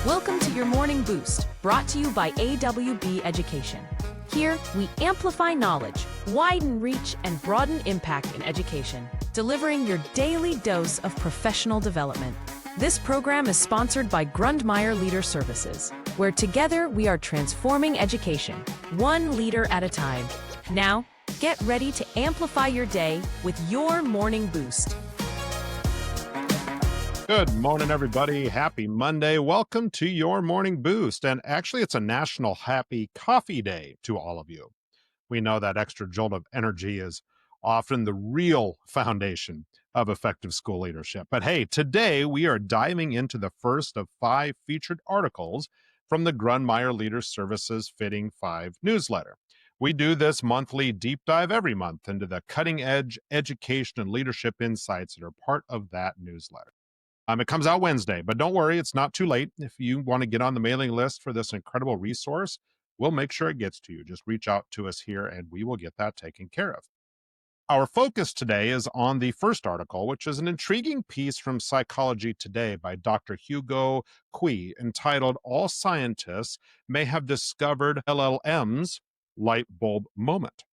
Welcome to your Morning Boost, brought to you by AWB Education. Here, we amplify knowledge, widen reach, and broaden impact in education, delivering your daily dose of professional development. This program is sponsored by Grundmeyer Leader Services, where together we are transforming education, one leader at a time. Now, get ready to amplify your day with your Morning Boost. Good morning, everybody. Happy Monday. Welcome to your Morning Boost. And actually, it's a National Happy Coffee Day to all of you. We know that extra jolt of energy is often the real foundation of effective school leadership. But hey, today we are diving into the first of 5 featured articles from the Grundmeyer Leader Services Fitting 5 newsletter. We do this monthly deep dive every month into the cutting edge education and leadership insights that are part of that newsletter. It comes out Wednesday, but don't worry, it's not too late. If you want to get on the mailing list for this incredible resource, we'll make sure it gets to you. Just reach out to us here and we will get that taken care of. Our focus today is on the first article, which is an intriguing piece from Psychology Today by Dr. Hugo Kui entitled "All Scientists May Have Discovered LLMs Lightbulb Moment."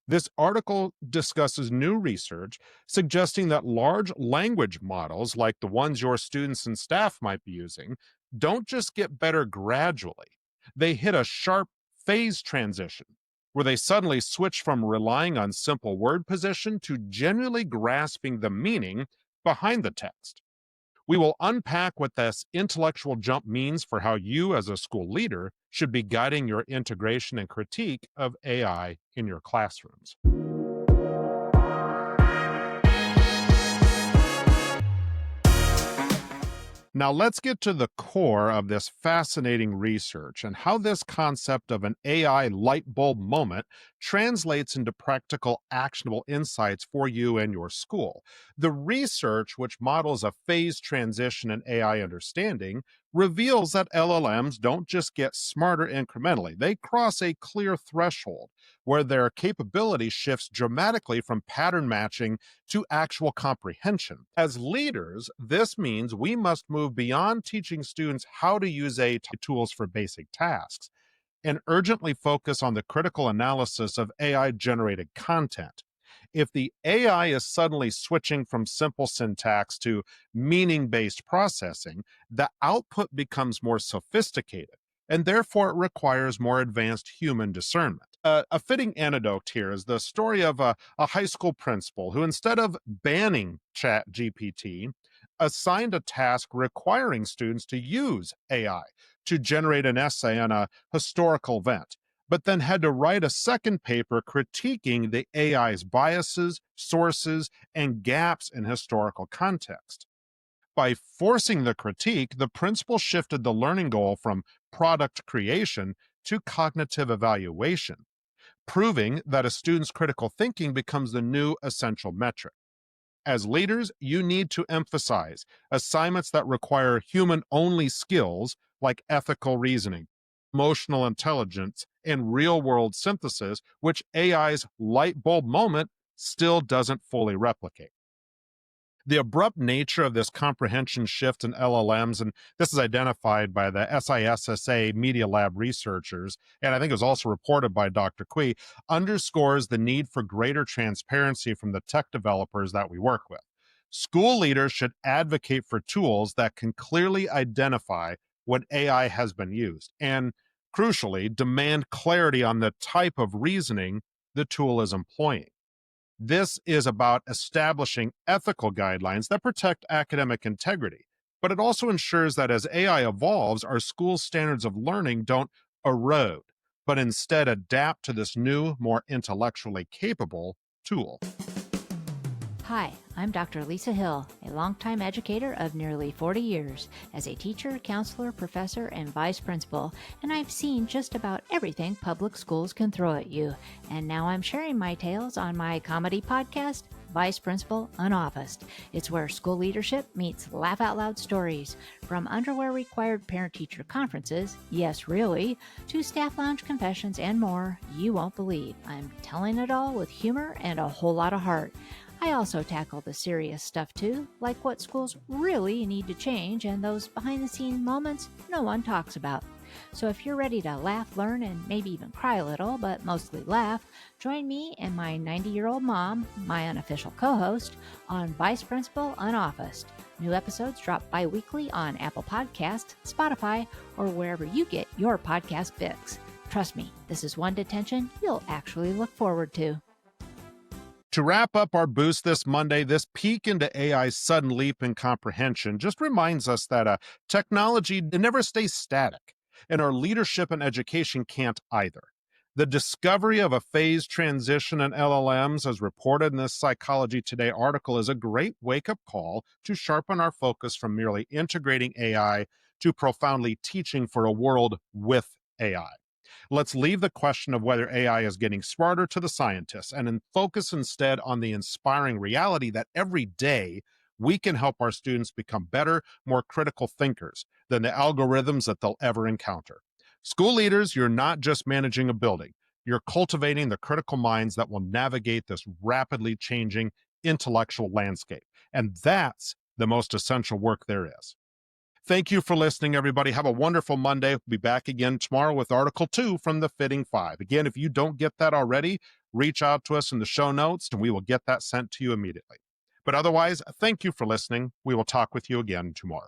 This article discusses new research suggesting that large language models, like the ones your students and staff might be using, don't just get better gradually. They hit a sharp phase transition where they suddenly switch from relying on simple word position to genuinely grasping the meaning behind the text. We will unpack what this intellectual jump means for how you, as a school leader, should be guiding your integration and critique of AI in your classrooms. Now, let's get to the core of this fascinating research and how this concept of an AI light bulb moment translates into practical, actionable insights for you and your school. The research, which models a phase transition in AI understanding, reveals that LLMs don't just get smarter incrementally. They cross a clear threshold where their capability shifts dramatically from pattern matching to actual comprehension. As leaders, this means we must move beyond teaching students how to use AI tools for basic tasks and urgently focus on the critical analysis of AI-generated content. If the AI is suddenly switching from simple syntax to meaning-based processing, the output becomes more sophisticated, and therefore it requires more advanced human discernment. A fitting anecdote here is the story of a high school principal who, instead of banning ChatGPT, assigned a task requiring students to use AI to generate an essay on a historical event, but then had to write a second paper critiquing the AI's biases, sources, and gaps in historical context. By forcing the critique, the principal shifted the learning goal from product creation to cognitive evaluation, proving that a student's critical thinking becomes the new essential metric. As leaders, you need to emphasize assignments that require human-only skills like ethical reasoning, emotional intelligence, and real-world synthesis, which AI's light bulb moment still doesn't fully replicate. The abrupt nature of this comprehension shift in LLMs, and this is identified by the SISSA Media Lab researchers, and I think it was also reported by Dr. Kui, underscores the need for greater transparency from the tech developers that we work with. School leaders should advocate for tools that can clearly identify when AI has been used, and crucially, demand clarity on the type of reasoning the tool is employing. This is about establishing ethical guidelines that protect academic integrity, but it also ensures that as AI evolves, our school standards of learning don't erode, but instead adapt to this new, more intellectually capable tool. Hi, I'm Dr. Lisa Hill, a longtime educator of nearly 40 years as a teacher, counselor, professor, and vice principal, and I've seen just about everything public schools can throw at you. And now I'm sharing my tales on my comedy podcast, Vice Principal Unoffaced. It's where school leadership meets laugh out loud stories, from underwear required parent-teacher conferences, yes really, to staff lounge confessions and more you won't believe. I'm telling it all with humor and a whole lot of heart. I also tackle the serious stuff too, like what schools really need to change and those behind-the-scenes moments no one talks about. So if you're ready to laugh, learn, and maybe even cry a little, but mostly laugh, join me and my 90-year-old mom, my unofficial co-host, on Vice Principal Unofficed. New episodes drop bi-weekly on Apple Podcasts, Spotify, or wherever you get your podcast fix. Trust me, this is one detention you'll actually look forward to. To wrap up our boost this Monday, this peek into AI's sudden leap in comprehension just reminds us that technology never stays static, and our leadership and education can't either. The discovery of a phased transition in LLMs, as reported in this Psychology Today article, is a great wake-up call to sharpen our focus from merely integrating AI to profoundly teaching for a world with AI. Let's leave the question of whether AI is getting smarter to the scientists and focus instead on the inspiring reality that every day we can help our students become better, more critical thinkers than the algorithms that they'll ever encounter. School leaders, you're not just managing a building. You're cultivating the critical minds that will navigate this rapidly changing intellectual landscape. And that's the most essential work there is. Thank you for listening, everybody. Have a wonderful Monday. We'll be back again tomorrow with Article 2 from the Fitting Five. Again, if you don't get that already, reach out to us in the show notes and we will get that sent to you immediately. But otherwise, thank you for listening. We will talk with you again tomorrow.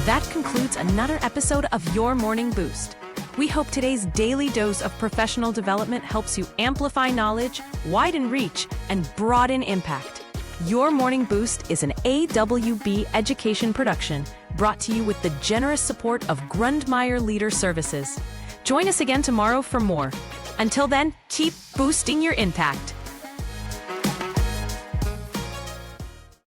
That concludes another episode of Your Morning Boost. We hope today's daily dose of professional development helps you amplify knowledge, widen reach, and broaden impact. Your Morning Boost is an AWB education production brought to you with the generous support of Grundmeyer Leader Services. Join us again tomorrow for more. Until then, keep boosting your impact.